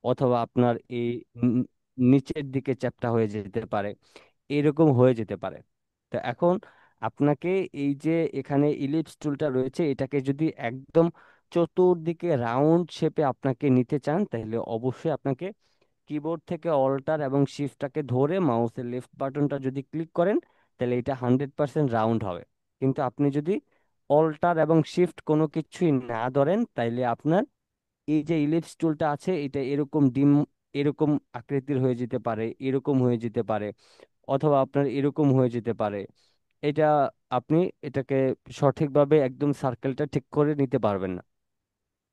অথবা আপনার এই ন- নিচের দিকে চ্যাপ্টা হয়ে যেতে পারে, এরকম হয়ে যেতে পারে। তো এখন আপনাকে এই যে এখানে ইলিপস টুলটা রয়েছে, এটাকে যদি একদম চতুর্দিকে রাউন্ড শেপে আপনাকে নিতে চান, তাহলে অবশ্যই আপনাকে কিবোর্ড থেকে অল্টার এবং শিফটটাকে ধরে মাউসের লেফট বাটনটা যদি ক্লিক করেন, তাহলে এটা 100% রাউন্ড হবে। কিন্তু আপনি যদি অল্টার এবং শিফট কোনো কিছুই না ধরেন, তাইলে আপনার এই যে ইলিপস টুলটা আছে এটা এরকম এরকম আকৃতির হয়ে যেতে পারে, এরকম হয়ে যেতে পারে, অথবা আপনার এরকম হয়ে যেতে পারে। এটা আপনি এটাকে সঠিকভাবে একদম সার্কেলটা ঠিক করে নিতে পারবেন না।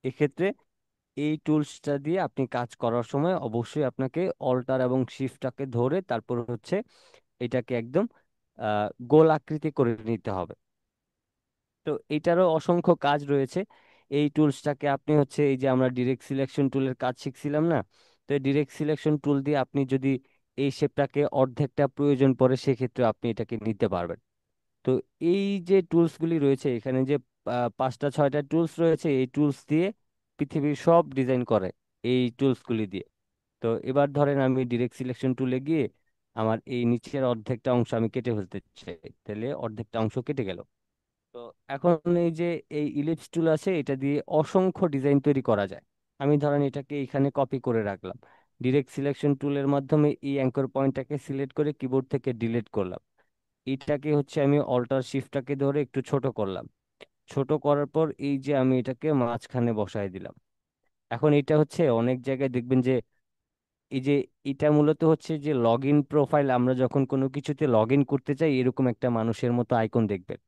এক্ষেত্রে এই টুলসটা দিয়ে আপনি কাজ করার সময় অবশ্যই আপনাকে অল্টার এবং শিফটটাকে ধরে তারপর হচ্ছে এটাকে একদম গোল আকৃতি করে নিতে হবে। তো এটারও অসংখ্য কাজ রয়েছে। এই টুলসটাকে আপনি হচ্ছে এই যে আমরা ডিরেক্ট সিলেকশন টুলের কাজ শিখছিলাম না, তো ডিরেক্ট সিলেকশন টুল দিয়ে আপনি যদি এই শেপটাকে অর্ধেকটা প্রয়োজন পড়ে সেক্ষেত্রে আপনি এটাকে নিতে পারবেন। তো এই যে টুলসগুলি রয়েছে এখানে যে 5টা 6টা টুলস রয়েছে, এই টুলস দিয়ে পৃথিবীর সব ডিজাইন করে এই টুলসগুলি দিয়ে। তো এবার ধরেন আমি ডিরেক্ট সিলেকশন টুলে গিয়ে আমার এই নিচের অর্ধেকটা অংশ আমি কেটে ফেলতে চাই, তাহলে অর্ধেকটা অংশ কেটে গেল। তো এখন এই যে এই ইলিপস টুল আছে এটা দিয়ে অসংখ্য ডিজাইন তৈরি করা যায়। আমি ধরেন এটাকে এখানে কপি করে রাখলাম, ডিরেক্ট সিলেকশন টুলের মাধ্যমে এই অ্যাঙ্কর পয়েন্টটাকে সিলেক্ট করে কিবোর্ড থেকে ডিলিট করলাম। এটাকে হচ্ছে আমি অল্টার শিফটটাকে ধরে একটু ছোট করলাম। ছোট করার পর এই যে আমি এটাকে মাঝখানে বসায় দিলাম। এখন এটা হচ্ছে অনেক জায়গায় দেখবেন যে এই যে এটা মূলত হচ্ছে যে লগ ইন প্রোফাইল, আমরা যখন কোনো কিছুতে লগ ইন করতে চাই এরকম একটা মানুষের মতো আইকন দেখবেন।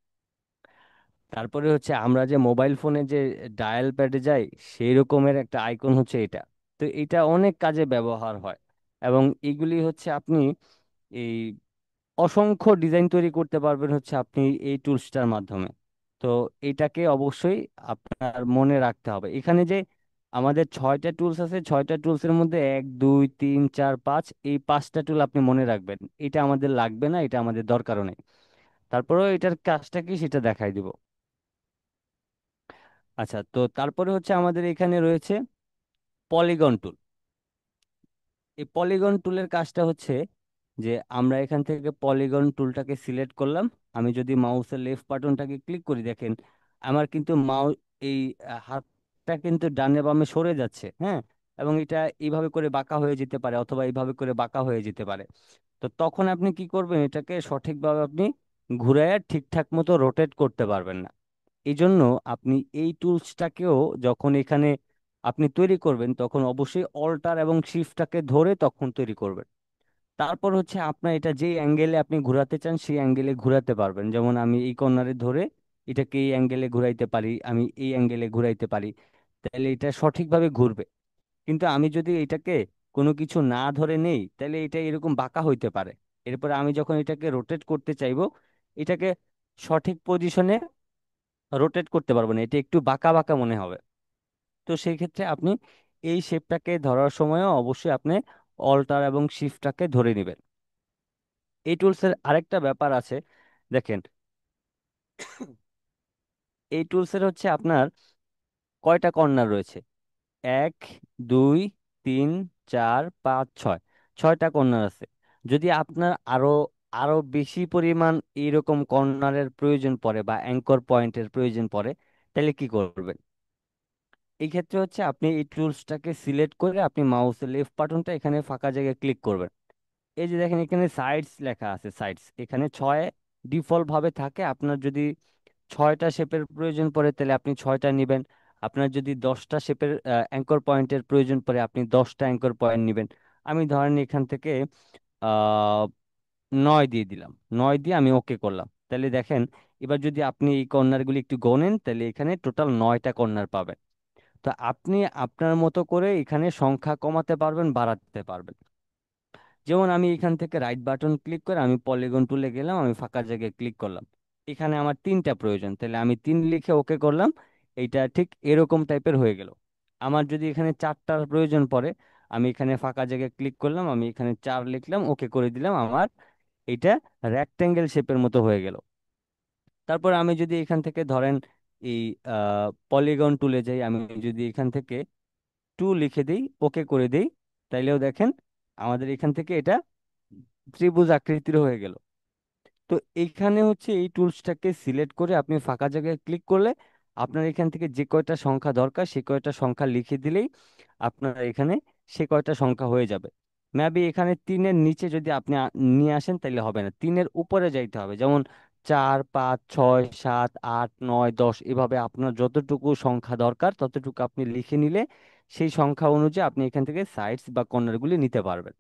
তারপরে হচ্ছে আমরা যে মোবাইল ফোনে যে ডায়াল প্যাডে যাই সেই রকমের একটা আইকন হচ্ছে এটা। তো এটা অনেক কাজে ব্যবহার হয় এবং এগুলি হচ্ছে আপনি এই অসংখ্য ডিজাইন তৈরি করতে পারবেন হচ্ছে আপনি এই টুলসটার মাধ্যমে। তো এটাকে অবশ্যই আপনার মনে রাখতে হবে। এখানে যে আমাদের 6টা টুলস আছে, 6টা টুলসের মধ্যে 1 2 3 4 5, এই 5টা টুল আপনি মনে রাখবেন। এটা আমাদের লাগবে না, এটা আমাদের দরকারও নেই। তারপরেও এটার কাজটা কি সেটা দেখাই দিব। আচ্ছা, তো তারপরে হচ্ছে আমাদের এখানে রয়েছে পলিগন টুল। এই পলিগন টুলের কাজটা হচ্ছে যে আমরা এখান থেকে পলিগন টুলটাকে সিলেক্ট করলাম। আমি যদি মাউসের লেফট বাটনটাকে ক্লিক করি, দেখেন আমার কিন্তু এই হাতটা কিন্তু ডানে বামে সরে যাচ্ছে, হ্যাঁ। এবং এটা এইভাবে করে বাঁকা হয়ে যেতে পারে অথবা এইভাবে করে বাঁকা হয়ে যেতে পারে। তো তখন আপনি কি করবেন, এটাকে সঠিকভাবে আপনি ঘুরাইয়া ঠিকঠাক মতো রোটেট করতে পারবেন না। এই জন্য আপনি এই টুলসটাকেও যখন এখানে আপনি তৈরি করবেন তখন অবশ্যই অল্টার এবং শিফটটাকে ধরে তখন তৈরি করবেন। তারপর হচ্ছে আপনার এটা যে অ্যাঙ্গেলে আপনি ঘোরাতে চান সেই অ্যাঙ্গেলে ঘোরাতে পারবেন। যেমন আমি এই কর্নারে ধরে এটাকে এই অ্যাঙ্গেলে ঘুরাইতে পারি, আমি এই অ্যাঙ্গেলে ঘুরাইতে পারি, তাহলে এটা সঠিকভাবে ঘুরবে। কিন্তু আমি যদি এটাকে কোনো কিছু না ধরে নেই তাহলে এটা এরকম বাঁকা হইতে পারে। এরপরে আমি যখন এটাকে রোটেট করতে চাইবো, এটাকে সঠিক পজিশনে রোটেট করতে পারবো না, এটা একটু বাঁকা বাঁকা মনে হবে। তো সেই ক্ষেত্রে আপনি এই শেপটাকে ধরার সময়ও অবশ্যই আপনি অল্টার এবং শিফটটাকে ধরে নেবেন। এই টুলসের আরেকটা ব্যাপার আছে, দেখেন এই টুলসের হচ্ছে আপনার কয়টা কর্নার রয়েছে, 1 2 3 4 5 6, 6টা কর্নার আছে। যদি আপনার আরো আরো বেশি পরিমাণ এইরকম কর্নারের প্রয়োজন পড়ে বা অ্যাঙ্কর পয়েন্টের প্রয়োজন পড়ে, তাহলে কি করবেন? এই ক্ষেত্রে হচ্ছে আপনি এই টুলসটাকে সিলেক্ট করে আপনি মাউসের লেফট বাটনটা এখানে ফাঁকা জায়গায় ক্লিক করবেন। এই যে দেখেন এখানে সাইডস লেখা আছে, সাইডস এখানে 6 ডিফল্ট ভাবে থাকে। আপনার যদি 6টা শেপের প্রয়োজন পড়ে তাহলে আপনি 6টা নেবেন। আপনার যদি 10টা শেপের অ্যাঙ্কর পয়েন্টের প্রয়োজন পড়ে আপনি 10টা অ্যাঙ্কর পয়েন্ট নেবেন। আমি ধরেন এখান থেকে আহ 9 দিয়ে দিলাম, 9 দিয়ে আমি ওকে করলাম। তাহলে দেখেন এবার যদি আপনি এই কর্নারগুলি একটু গোনেন তাহলে এখানে টোটাল 9টা কর্নার পাবেন। তো আপনি আপনার মতো করে এখানে সংখ্যা কমাতে পারবেন, বাড়াতে পারবেন। যেমন আমি এখান থেকে রাইট বাটন ক্লিক করে আমি পলিগন টুলে গেলাম, আমি ফাঁকা জায়গায় ক্লিক করলাম। এখানে আমার 3টা প্রয়োজন, তাহলে আমি 3 লিখে ওকে করলাম। এইটা ঠিক এরকম টাইপের হয়ে গেল। আমার যদি এখানে 4টার প্রয়োজন পড়ে, আমি এখানে ফাঁকা জায়গায় ক্লিক করলাম, আমি এখানে 4 লিখলাম, ওকে করে দিলাম, আমার এটা রেক্টেঙ্গেল শেপের মতো হয়ে গেল। তারপর আমি যদি এখান থেকে ধরেন এই পলিগন টুলে যাই, আমি যদি এখান থেকে টু লিখে দিই, ওকে করে দিই, তাইলেও দেখেন আমাদের এখান থেকে এটা ত্রিভুজ আকৃতির হয়ে গেল। তো এইখানে হচ্ছে এই টুলসটাকে সিলেক্ট করে আপনি ফাঁকা জায়গায় ক্লিক করলে আপনার এখান থেকে যে কয়টা সংখ্যা দরকার সে কয়টা সংখ্যা লিখে দিলেই আপনার এখানে সে কয়টা সংখ্যা হয়ে যাবে। মেবি এখানে তিনের নিচে যদি আপনি নিয়ে আসেন তাহলে হবে না, তিনের উপরে যাইতে হবে। যেমন 4 5 6 7 8 9 10, এভাবে আপনার যতটুকু সংখ্যা দরকার ততটুকু আপনি লিখে নিলে সেই সংখ্যা অনুযায়ী আপনি এখান থেকে সাইডস বা কর্নারগুলি নিতে পারবেন।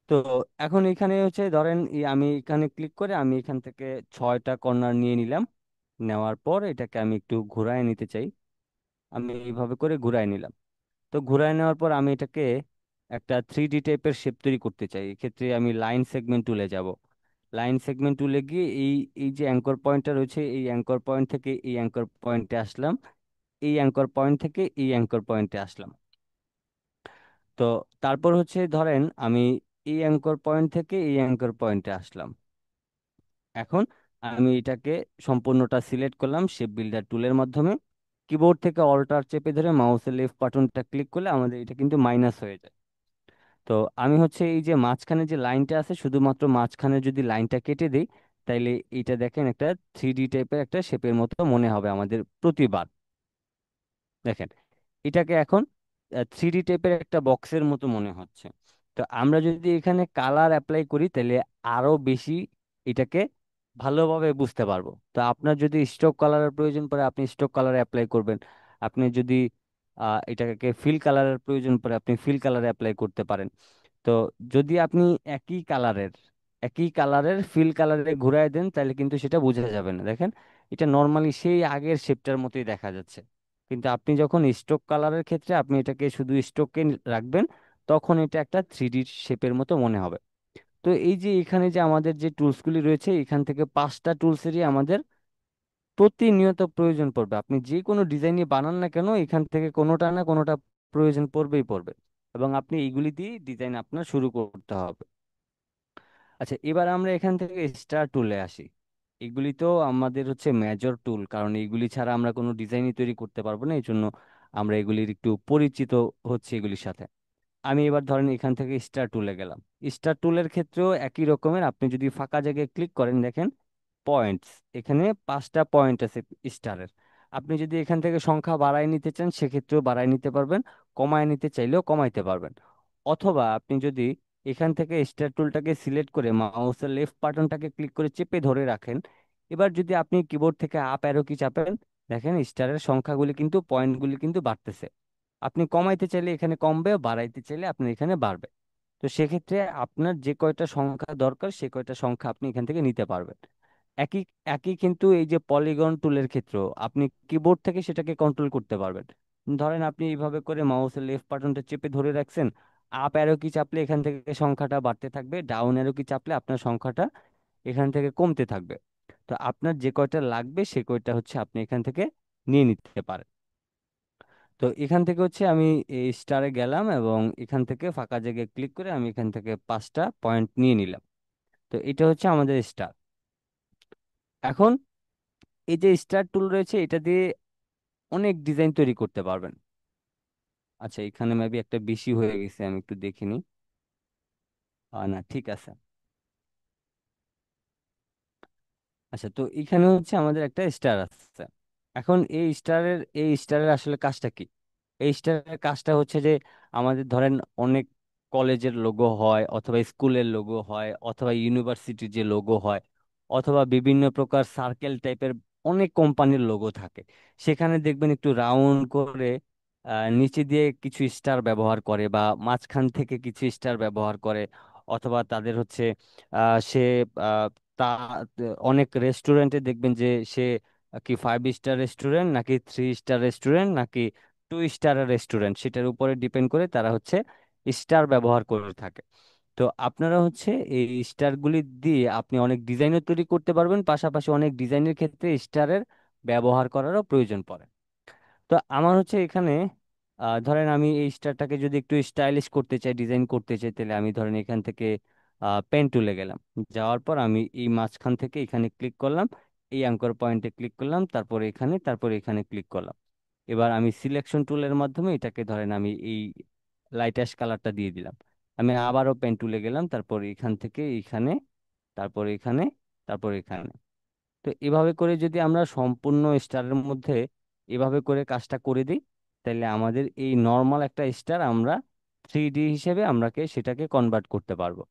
তো এখন এখানে হচ্ছে ধরেন আমি এখানে ক্লিক করে আমি এখান থেকে 6টা কর্নার নিয়ে নিলাম। নেওয়ার পর এটাকে আমি একটু ঘুরায় নিতে চাই। আমি এইভাবে করে ঘুরায় নিলাম। তো ঘুরায় নেওয়ার পর আমি এটাকে একটা 3D টাইপের শেপ তৈরি করতে চাই। এক্ষেত্রে আমি লাইন সেগমেন্ট টুলে যাব। লাইন সেগমেন্ট টুলে গিয়ে এই এই যে অ্যাঙ্কর পয়েন্টটা রয়েছে এই অ্যাঙ্কর পয়েন্ট থেকে এই অ্যাঙ্কর পয়েন্টে আসলাম, এই অ্যাঙ্কর পয়েন্ট থেকে এই অ্যাঙ্কর পয়েন্টে আসলাম। তো তারপর হচ্ছে ধরেন আমি এই অ্যাঙ্কর পয়েন্ট থেকে এই অ্যাঙ্কর পয়েন্টে আসলাম। এখন আমি এটাকে সম্পূর্ণটা সিলেক্ট করলাম শেপ বিল্ডার টুলের মাধ্যমে। কিবোর্ড থেকে অল্টার চেপে ধরে মাউসের লেফট বাটনটা ক্লিক করলে আমাদের এটা কিন্তু মাইনাস হয়ে যায়। তো আমি হচ্ছে এই যে মাঝখানে যে লাইনটা আছে শুধুমাত্র মাঝখানে যদি লাইনটা কেটে দিই তাইলে এটা দেখেন একটা 3D টাইপের একটা শেপের মতো মনে হবে আমাদের প্রতিবার। দেখেন এটাকে এখন 3D টাইপের একটা বক্সের মতো মনে হচ্ছে। তো আমরা যদি এখানে কালার অ্যাপ্লাই করি তাহলে আরো বেশি এটাকে ভালোভাবে বুঝতে পারবো। তো আপনার যদি স্ট্রোক কালারের প্রয়োজন পড়ে আপনি স্ট্রোক কালার অ্যাপ্লাই করবেন। আপনি যদি এটাকে ফিল কালারের প্রয়োজন পড়ে আপনি ফিল কালার অ্যাপ্লাই করতে পারেন। তো যদি আপনি একই কালারের একই কালারের ফিল কালারে ঘুরায় দেন তাহলে কিন্তু সেটা বোঝা যাবে না। দেখেন এটা নর্মালি সেই আগের শেপটার মতোই দেখা যাচ্ছে। কিন্তু আপনি যখন স্ট্রোক কালারের ক্ষেত্রে আপনি এটাকে শুধু স্ট্রোকে রাখবেন তখন এটা একটা 3D শেপের মতো মনে হবে। তো এই যে এখানে যে আমাদের যে টুলসগুলি রয়েছে এখান থেকে 5টা টুলসেরই আমাদের প্রতিনিয়ত প্রয়োজন পড়বে। আপনি যে কোনো ডিজাইনই বানান না কেন এখান থেকে কোনোটা না কোনোটা প্রয়োজন পড়বেই পড়বে, এবং আপনি এইগুলি দিয়ে ডিজাইন আপনার শুরু করতে হবে। আচ্ছা, এবার আমরা এখান থেকে স্টার টুলে আসি। এগুলি তো আমাদের হচ্ছে মেজর টুল, কারণ এইগুলি ছাড়া আমরা কোনো ডিজাইনই তৈরি করতে পারবো না, এই জন্য আমরা এগুলির একটু পরিচিত হচ্ছে এগুলির সাথে। আমি এবার ধরেন এখান থেকে স্টার টুলে গেলাম। স্টার টুলের ক্ষেত্রেও একই রকমের, আপনি যদি ফাঁকা জায়গায় ক্লিক করেন দেখেন পয়েন্টস, এখানে 5টা পয়েন্ট আছে স্টারের। আপনি যদি এখান থেকে সংখ্যা বাড়ায় নিতে চান সেক্ষেত্রেও বাড়ায় নিতে পারবেন, কমায় নিতে চাইলেও কমাইতে পারবেন। অথবা আপনি যদি এখান থেকে স্টার টুলটাকে সিলেক্ট করে মাউসের লেফট বাটনটাকে ক্লিক করে চেপে ধরে রাখেন, এবার যদি আপনি কিবোর্ড থেকে আপ অ্যারো কি চাপেন দেখেন স্টারের সংখ্যাগুলি কিন্তু পয়েন্টগুলি কিন্তু বাড়তেছে। আপনি কমাইতে চাইলে এখানে কমবে, বাড়াইতে চাইলে আপনার এখানে বাড়বে। তো সেক্ষেত্রে আপনার যে কয়টা সংখ্যা দরকার সে কয়টা সংখ্যা আপনি এখান থেকে নিতে পারবেন। একই একই কিন্তু এই যে পলিগন টুলের ক্ষেত্রেও আপনি কিবোর্ড থেকে সেটাকে কন্ট্রোল করতে পারবেন। ধরেন আপনি এইভাবে করে মাউসের লেফট বাটনটা চেপে ধরে রাখছেন, আপ অ্যারো কি চাপলে এখান থেকে সংখ্যাটা বাড়তে থাকবে, ডাউন অ্যারো কি চাপলে আপনার সংখ্যাটা এখান থেকে কমতে থাকবে। তো আপনার যে কয়টা লাগবে সে কয়টা হচ্ছে আপনি এখান থেকে নিয়ে নিতে পারেন। তো এখান থেকে হচ্ছে আমি এই স্টারে গেলাম এবং এখান থেকে ফাঁকা জায়গায় ক্লিক করে আমি এখান থেকে 5টা পয়েন্ট নিয়ে নিলাম। তো এটা হচ্ছে আমাদের স্টার। এখন এই যে স্টার টুল রয়েছে এটা দিয়ে অনেক ডিজাইন তৈরি করতে পারবেন। আচ্ছা, এখানে মেবি একটা বেশি হয়ে গেছে, আমি একটু দেখে নিই। না, ঠিক আছে। আচ্ছা, তো এখানে হচ্ছে আমাদের একটা স্টার আছে। এখন এই স্টারের আসলে কাজটা কি? এই স্টারের কাজটা হচ্ছে যে আমাদের ধরেন অনেক কলেজের লোগো হয় অথবা স্কুলের লোগো হয় অথবা ইউনিভার্সিটির যে লোগো হয় অথবা বিভিন্ন প্রকার সার্কেল টাইপের অনেক কোম্পানির লোগো থাকে। সেখানে দেখবেন একটু রাউন্ড করে নিচে দিয়ে কিছু স্টার ব্যবহার করে বা মাঝখান থেকে কিছু স্টার ব্যবহার করে। অথবা তাদের হচ্ছে সে তা অনেক রেস্টুরেন্টে দেখবেন যে সে কি 5 স্টার রেস্টুরেন্ট নাকি 3 স্টার রেস্টুরেন্ট নাকি 2 স্টারের রেস্টুরেন্ট সেটার উপরে ডিপেন্ড করে তারা হচ্ছে স্টার ব্যবহার করে থাকে। তো আপনারা হচ্ছে এই স্টারগুলি দিয়ে আপনি অনেক ডিজাইনও তৈরি করতে পারবেন, পাশাপাশি অনেক ডিজাইনের ক্ষেত্রে স্টারের ব্যবহার করারও প্রয়োজন পড়ে। তো আমার হচ্ছে এখানে ধরেন আমি এই স্টারটাকে যদি একটু স্টাইলিশ করতে চাই, ডিজাইন করতে চাই, তাহলে আমি ধরেন এখান থেকে পেন টুলে গেলাম। যাওয়ার পর আমি এই মাঝখান থেকে এখানে ক্লিক করলাম, এই অ্যাঙ্কর পয়েন্টে ক্লিক করলাম, তারপর এখানে ক্লিক করলাম। এবার আমি সিলেকশন টুলের মাধ্যমে এটাকে ধরেন আমি এই লাইট অ্যাশ কালারটা দিয়ে দিলাম। আমি আবারও পেন টুলে গেলাম, তারপর এখান থেকে এখানে, তারপর এখানে, তারপর এখানে। তো এভাবে করে যদি আমরা সম্পূর্ণ স্টারের মধ্যে এভাবে করে কাজটা করে দিই, তাহলে আমাদের এই নর্মাল একটা স্টার আমরা 3D হিসেবে আমরাকে সেটাকে কনভার্ট করতে পারবো।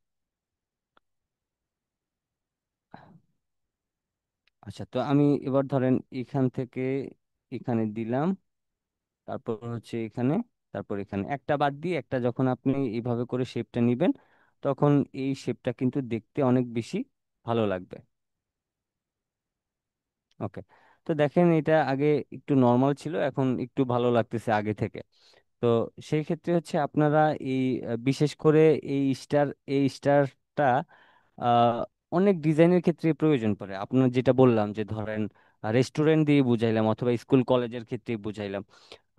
আচ্ছা, তো আমি এবার ধরেন এখান থেকে এখানে দিলাম, তারপর হচ্ছে এখানে, তারপর এখানে একটা বাদ দিয়ে একটা যখন আপনি এইভাবে করে শেপটা নিবেন, তখন এই শেপটা কিন্তু দেখতে অনেক বেশি ভালো লাগবে। ওকে। তো দেখেন এটা আগে একটু নর্মাল ছিল, এখন একটু ভালো লাগতেছে আগে থেকে। তো সেই ক্ষেত্রে হচ্ছে আপনারা এই বিশেষ করে এই স্টার, এই স্টারটা অনেক ডিজাইনের ক্ষেত্রে প্রয়োজন পড়ে। আপনার যেটা বললাম যে ধরেন রেস্টুরেন্ট দিয়ে বুঝাইলাম অথবা স্কুল কলেজের ক্ষেত্রে বুঝাইলাম,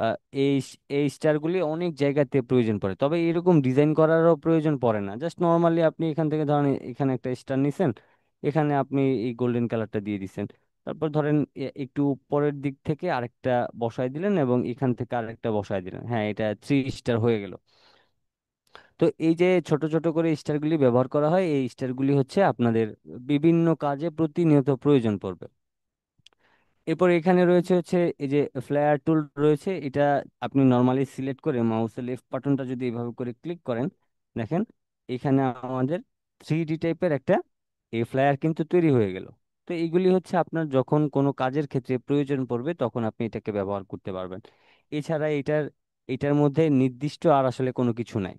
আহ, এই এই স্টারগুলি অনেক জায়গাতে প্রয়োজন পড়ে, তবে এরকম ডিজাইন করারও প্রয়োজন পড়ে না। জাস্ট নর্মালি আপনি এখান থেকে ধরেন এখানে একটা স্টার নিছেন, এখানে আপনি এই গোল্ডেন কালারটা দিয়ে দিছেন, তারপর ধরেন একটু উপরের দিক থেকে আরেকটা বসায় দিলেন এবং এখান থেকে আরেকটা বসায় দিলেন, হ্যাঁ এটা 3 স্টার হয়ে গেল। তো এই যে ছোট ছোট করে স্টারগুলি ব্যবহার করা হয়, এই স্টারগুলি হচ্ছে আপনাদের বিভিন্ন কাজে প্রতিনিয়ত প্রয়োজন পড়বে। এরপর এখানে রয়েছে হচ্ছে এই যে ফ্লায়ার টুল রয়েছে, এটা আপনি নর্মালি সিলেক্ট করে মাউসের লেফট বাটনটা যদি এভাবে করে ক্লিক করেন, দেখেন এখানে আমাদের 3D টাইপের একটা এই ফ্লায়ার কিন্তু তৈরি হয়ে গেল। তো এইগুলি হচ্ছে আপনার যখন কোনো কাজের ক্ষেত্রে প্রয়োজন পড়বে তখন আপনি এটাকে ব্যবহার করতে পারবেন। এছাড়া এটার মধ্যে নির্দিষ্ট আর আসলে কোনো কিছু নাই।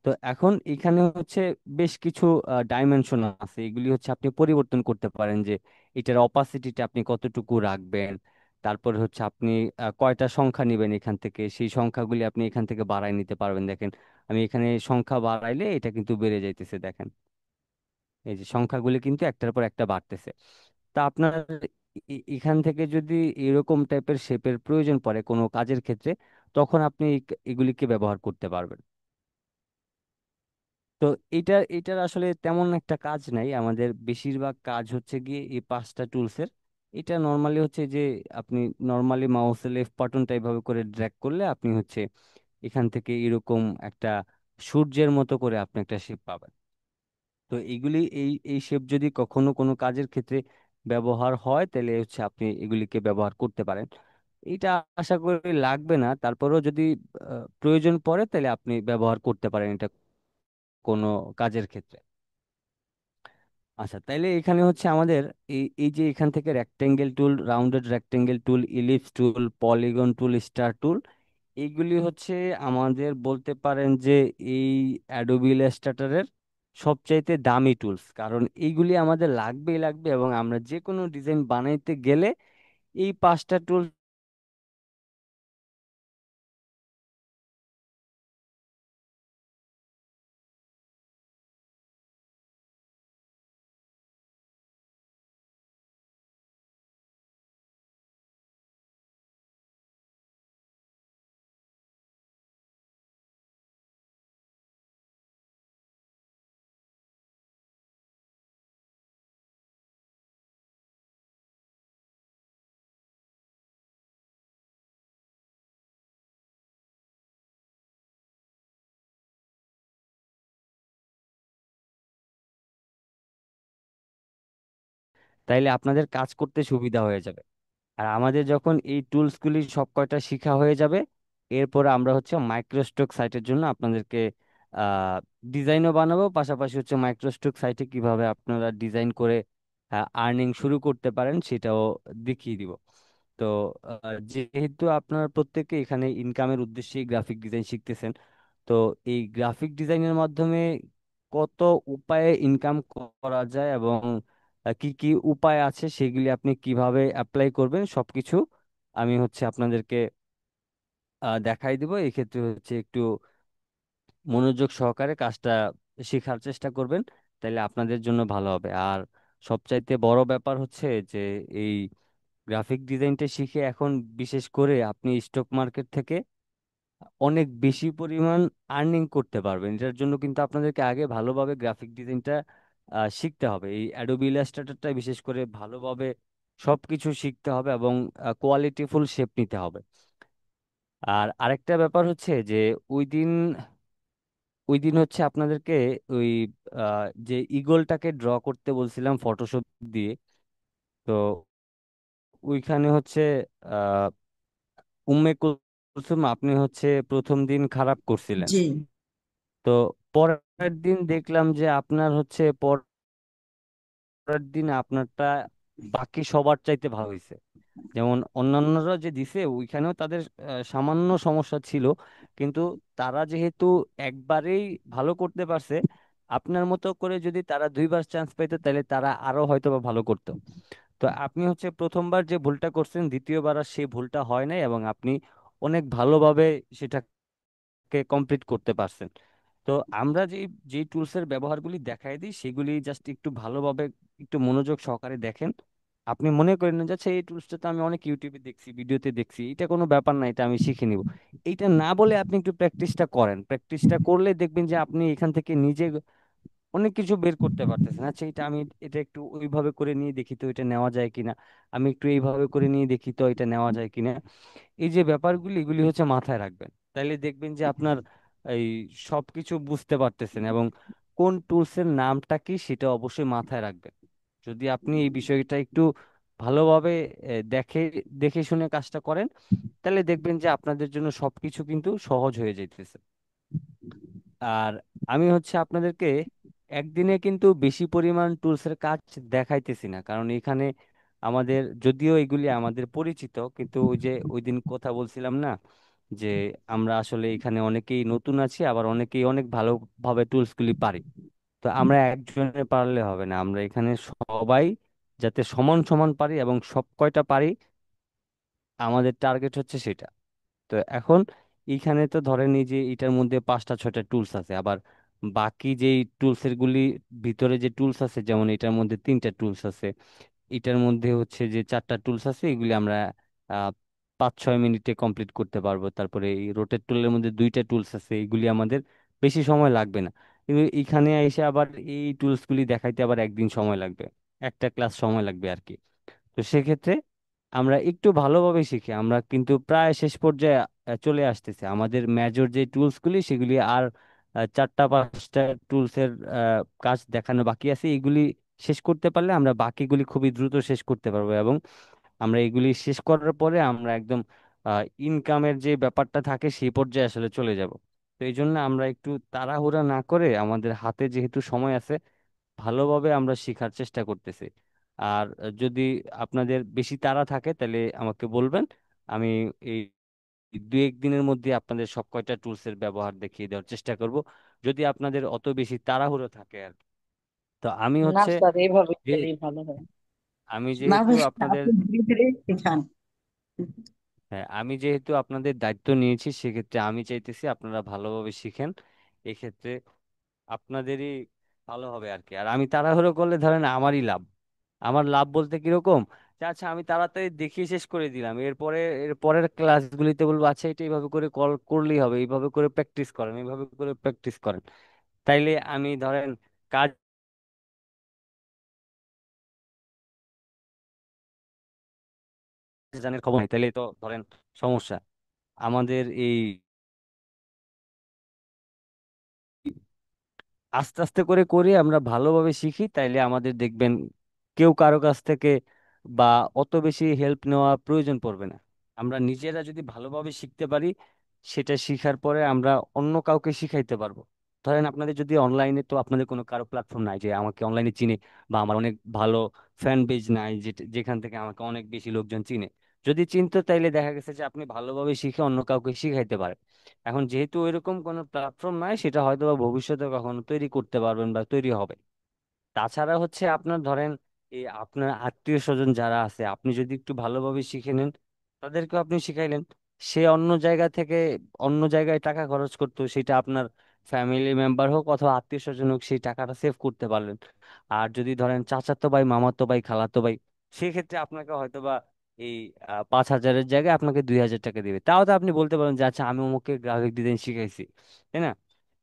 তো এখন এখানে হচ্ছে বেশ কিছু ডাইমেনশন আছে, এগুলি হচ্ছে আপনি পরিবর্তন করতে পারেন যে এটার অপাসিটিটা আপনি কতটুকু রাখবেন। তারপর হচ্ছে আপনি কয়টা সংখ্যা নেবেন এখান থেকে, সেই সংখ্যাগুলি আপনি এখান থেকে বাড়ায় নিতে পারবেন। দেখেন আমি এখানে সংখ্যা বাড়াইলে এটা কিন্তু বেড়ে যাইতেছে, দেখেন এই যে সংখ্যাগুলি কিন্তু একটার পর একটা বাড়তেছে। তা আপনার এখান থেকে যদি এরকম টাইপের শেপের প্রয়োজন পড়ে কোনো কাজের ক্ষেত্রে, তখন আপনি এগুলিকে ব্যবহার করতে পারবেন। তো এটার আসলে তেমন একটা কাজ নাই, আমাদের বেশিরভাগ কাজ হচ্ছে গিয়ে এই 5টা টুলসের। এটা নর্মালি হচ্ছে যে আপনি নর্মালি মাউসের লেফট বাটনটা এইভাবে করে ড্র্যাগ করলে আপনি হচ্ছে এখান থেকে এরকম একটা সূর্যের মতো করে আপনি একটা শেপ পাবেন। তো এইগুলি এই এই শেপ যদি কখনো কোনো কাজের ক্ষেত্রে ব্যবহার হয় তাহলে হচ্ছে আপনি এগুলিকে ব্যবহার করতে পারেন। এটা আশা করি লাগবে না, তারপরেও যদি প্রয়োজন পড়ে তাহলে আপনি ব্যবহার করতে পারেন এটা কোনো কাজের ক্ষেত্রে। আচ্ছা, তাইলে এখানে হচ্ছে আমাদের এই যে এখান থেকে rectangle tool, rounded rectangle tool, ellipse tool, polygon tool, star tool, এইগুলি হচ্ছে আমাদের বলতে পারেন যে এই অ্যাডোবি ইলাস্ট্রেটরের সবচাইতে দামি টুলস, কারণ এইগুলি আমাদের লাগবেই লাগবে এবং আমরা যে কোনো ডিজাইন বানাইতে গেলে এই 5টা টুল। তাইলে আপনাদের কাজ করতে সুবিধা হয়ে যাবে। আর আমাদের যখন এই টুলসগুলি সব কয়টা শিখা হয়ে যাবে, এরপরে আমরা হচ্ছে মাইক্রোস্ট্রোক সাইটের জন্য আপনাদেরকে ডিজাইনও বানাবো, পাশাপাশি হচ্ছে মাইক্রোস্ট্রোক সাইটে কিভাবে আপনারা ডিজাইন করে আর্নিং শুরু করতে পারেন সেটাও দেখিয়ে দিব। তো যেহেতু আপনারা প্রত্যেকে এখানে ইনকামের উদ্দেশ্যে গ্রাফিক ডিজাইন শিখতেছেন, তো এই গ্রাফিক ডিজাইনের মাধ্যমে কত উপায়ে ইনকাম করা যায় এবং কি কি উপায় আছে সেগুলি আপনি কিভাবে অ্যাপ্লাই করবেন সবকিছু আমি হচ্ছে আপনাদেরকে দেখাই দিব। এই ক্ষেত্রে হচ্ছে একটু মনোযোগ সহকারে কাজটা শেখার চেষ্টা করবেন, তাহলে আপনাদের জন্য ভালো হবে। আর সবচাইতে বড় ব্যাপার হচ্ছে যে এই গ্রাফিক ডিজাইনটা শিখে এখন বিশেষ করে আপনি স্টক মার্কেট থেকে অনেক বেশি পরিমাণ আর্নিং করতে পারবেন। এটার জন্য কিন্তু আপনাদেরকে আগে ভালোভাবে গ্রাফিক ডিজাইনটা শিখতে হবে, এই অ্যাডোবি ইলাস্ট্রেটরটা বিশেষ করে ভালোভাবে সবকিছু শিখতে হবে এবং কোয়ালিটিফুল শেপ নিতে হবে। আর আরেকটা ব্যাপার হচ্ছে যে ওই দিন ওই দিন হচ্ছে আপনাদেরকে ওই যে ইগলটাকে ড্র করতে বলছিলাম ফটোশপ দিয়ে। তো ওইখানে হচ্ছে আহ উম্মে কুলসুম আপনি হচ্ছে প্রথম দিন খারাপ করছিলেন। জি। তো পরের দিন দেখলাম যে আপনার হচ্ছে পরের দিন আপনারটা বাকি সবার চাইতে ভালো হয়েছে। যেমন অন্যান্যরা যে দিছে ওইখানেও তাদের সামান্য সমস্যা ছিল, কিন্তু তারা যেহেতু একবারেই ভালো করতে পারছে, আপনার মতো করে যদি তারা দুইবার চান্স পেতো তাহলে তারা আরো হয়তো বা ভালো করতো। তো আপনি হচ্ছে প্রথমবার যে ভুলটা করছেন দ্বিতীয়বার আর সেই ভুলটা হয় নাই, এবং আপনি অনেক ভালোভাবে সেটাকে কমপ্লিট করতে পারছেন। তো আমরা যে যে টুলসের ব্যবহারগুলি দেখাই দিই সেগুলি জাস্ট একটু ভালোভাবে একটু মনোযোগ সহকারে দেখেন। আপনি মনে করেন না যাচ্ছে এই টুলসটা তো আমি অনেক ইউটিউবে দেখছি, ভিডিওতে দেখছি, এটা কোনো ব্যাপার না, এটা আমি শিখে নিব। এইটা না বলে আপনি একটু প্র্যাকটিসটা করেন। প্র্যাকটিসটা করলে দেখবেন যে আপনি এখান থেকে নিজে অনেক কিছু বের করতে পারতেছেন। আচ্ছা এটা আমি এটা একটু ওইভাবে করে নিয়ে দেখি তো এটা নেওয়া যায় কিনা, আমি একটু এইভাবে করে নিয়ে দেখি তো এটা নেওয়া যায় কিনা। এই যে ব্যাপারগুলি এগুলি হচ্ছে মাথায় রাখবেন, তাইলে দেখবেন যে আপনার এই সবকিছু বুঝতে পারতেছেন, এবং কোন টুলসের নামটা কি সেটা অবশ্যই মাথায় রাখবেন। যদি আপনি এই বিষয়টা একটু ভালোভাবে দেখে দেখে শুনে কাজটা করেন, তাহলে দেখবেন যে আপনাদের জন্য সবকিছু কিন্তু সহজ হয়ে যাইতেছে। আর আমি হচ্ছে আপনাদেরকে একদিনে কিন্তু বেশি পরিমাণ টুলসের কাজ দেখাইতেছি না, কারণ এখানে আমাদের যদিও এগুলি আমাদের পরিচিত, কিন্তু ওই যে ওই দিন কথা বলছিলাম না যে আমরা আসলে এখানে অনেকেই নতুন আছি, আবার অনেকেই অনেক ভালোভাবে টুলসগুলি পারি। তো আমরা একজনে পারলে হবে না, আমরা এখানে সবাই যাতে সমান সমান পারি এবং সব কয়টা পারি, আমাদের টার্গেট হচ্ছে সেটা। তো এখন এইখানে তো ধরেন এই যে এটার মধ্যে 5টা 6টা টুলস আছে, আবার বাকি যেই টুলসের গুলি ভিতরে যে টুলস আছে, যেমন এটার মধ্যে 3টা টুলস আছে, এটার মধ্যে হচ্ছে যে 4টা টুলস আছে, এগুলি আমরা 5-6 মিনিটে কমপ্লিট করতে পারবো। তারপরে এই রোটেট টুলের মধ্যে 2টা টুলস আছে, এগুলি আমাদের বেশি সময় লাগবে না। কিন্তু এখানে এসে আবার এই টুলস গুলি দেখাইতে আবার একদিন সময় লাগবে, একটা ক্লাস সময় লাগবে আর কি। তো সেক্ষেত্রে আমরা একটু ভালোভাবে শিখি, আমরা কিন্তু প্রায় শেষ পর্যায়ে চলে আসতেছে। আমাদের মেজর যে টুলস গুলি সেগুলি আর 4টা 5টা টুলসের কাজ দেখানো বাকি আছে, এগুলি শেষ করতে পারলে আমরা বাকিগুলি খুবই দ্রুত শেষ করতে পারবো, এবং আমরা এগুলি শেষ করার পরে আমরা একদম ইনকামের যে ব্যাপারটা থাকে সেই পর্যায়ে আসলে চলে যাব। তো এই জন্য আমরা একটু তাড়াহুড়া না করে আমাদের হাতে যেহেতু সময় আছে ভালোভাবে আমরা শেখার চেষ্টা করতেছি। আর যদি আপনাদের বেশি তাড়া থাকে তাহলে আমাকে বলবেন, আমি এই 2-1 দিনের মধ্যে আপনাদের সব কয়টা টুলসের ব্যবহার দেখিয়ে দেওয়ার চেষ্টা করব, যদি আপনাদের অত বেশি তাড়াহুড়ো থাকে আর কি। তো আমি না হচ্ছে স্যার, এইভাবে যে গেলেই ভালো হয়। আমি না যেহেতু ভাই, আপনাদের আপনি ধীরে ধীরে শেখান। হ্যাঁ, আমি যেহেতু আপনাদের দায়িত্ব নিয়েছি সেক্ষেত্রে আমি চাইতেছি আপনারা ভালোভাবে শিখেন। এক্ষেত্রে আপনাদেরই ভালো হবে আর কি। আর আমি তাড়াহুড়ো করলে ধরেন আমারই লাভ। আমার লাভ বলতে কিরকম, যে আচ্ছা আমি তাড়াতাড়ি দেখিয়ে শেষ করে দিলাম, এরপরে এর পরের ক্লাসগুলিতে বলবো আচ্ছা এটা এইভাবে করে কল করলেই হবে, এইভাবে করে প্র্যাকটিস করেন, এইভাবে করে প্র্যাকটিস করেন। তাইলে আমি ধরেন কাজ জানের খবর নেই, তাইলে তো ধরেন সমস্যা। আমাদের এই আস্তে আস্তে করে করে আমরা ভালোভাবে শিখি, তাইলে আমাদের দেখবেন কেউ কারো কাছ থেকে বা অত বেশি হেল্প নেওয়া প্রয়োজন পড়বে না। আমরা নিজেরা যদি ভালোভাবে শিখতে পারি, সেটা শিখার পরে আমরা অন্য কাউকে শিখাইতে পারবো। ধরেন আপনাদের যদি অনলাইনে, তো আপনাদের কোনো কারো প্ল্যাটফর্ম নাই যে আমাকে অনলাইনে চিনে, বা আমার অনেক ভালো ফ্যান পেজ নাই যেখান থেকে আমাকে অনেক বেশি লোকজন চিনে। যদি চিনতো তাইলে দেখা গেছে যে আপনি ভালোভাবে শিখে অন্য কাউকে শিখাইতে পারেন। এখন যেহেতু এরকম কোনো প্ল্যাটফর্ম নাই, সেটা হয়তো বা ভবিষ্যতে কখনো তৈরি করতে পারবেন বা তৈরি হবে। তাছাড়া হচ্ছে আপনার ধরেন এই আপনার আত্মীয় স্বজন যারা আছে, আপনি যদি একটু ভালোভাবে শিখে নেন, তাদেরকেও আপনি শিখাইলেন। সে অন্য জায়গা থেকে অন্য জায়গায় টাকা খরচ করতো, সেটা আপনার ফ্যামিলি মেম্বার হোক অথবা আত্মীয় স্বজন হোক, সেই টাকাটা সেভ করতে পারলেন। আর যদি ধরেন চাচাতো ভাই, মামাতো ভাই, খালাতো ভাই, সেক্ষেত্রে আপনাকে হয়তোবা এই 5,000-এর জায়গায় আপনাকে 2,000 টাকা দিবে। তাও তো আপনি বলতে পারেন যে আচ্ছা আমি অমুককে গ্রাফিক ডিজাইন শিখাইছি, তাই না?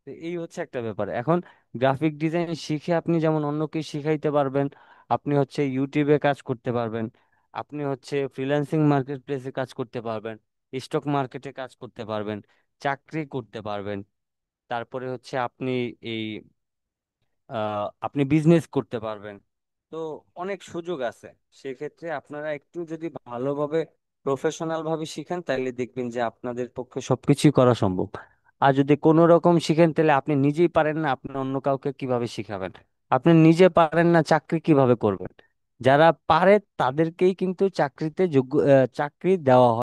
তো এই হচ্ছে একটা ব্যাপার। এখন গ্রাফিক ডিজাইন শিখে আপনি যেমন অন্যকে শিখাইতে পারবেন, আপনি হচ্ছে ইউটিউবে কাজ করতে পারবেন, আপনি হচ্ছে ফ্রিল্যান্সিং মার্কেট প্লেসে কাজ করতে পারবেন, স্টক মার্কেটে কাজ করতে পারবেন, চাকরি করতে পারবেন। তারপরে হচ্ছে আপনি এই আপনি বিজনেস করতে পারবেন। তো অনেক সুযোগ আছে। সেক্ষেত্রে আপনারা একটু যদি ভালোভাবে প্রফেশনাল ভাবে শিখেন তাহলে দেখবেন যে আপনাদের পক্ষে সবকিছুই করা সম্ভব। আর যদি কোনো রকম শিখেন তাহলে আপনি নিজেই পারেন না, আপনি অন্য কাউকে কিভাবে শিখাবেন? আপনি নিজে পারেন না, চাকরি কিভাবে করবেন? যারা পারে তাদেরকেই কিন্তু চাকরিতে যোগ্য চাকরি দেওয়া হয়।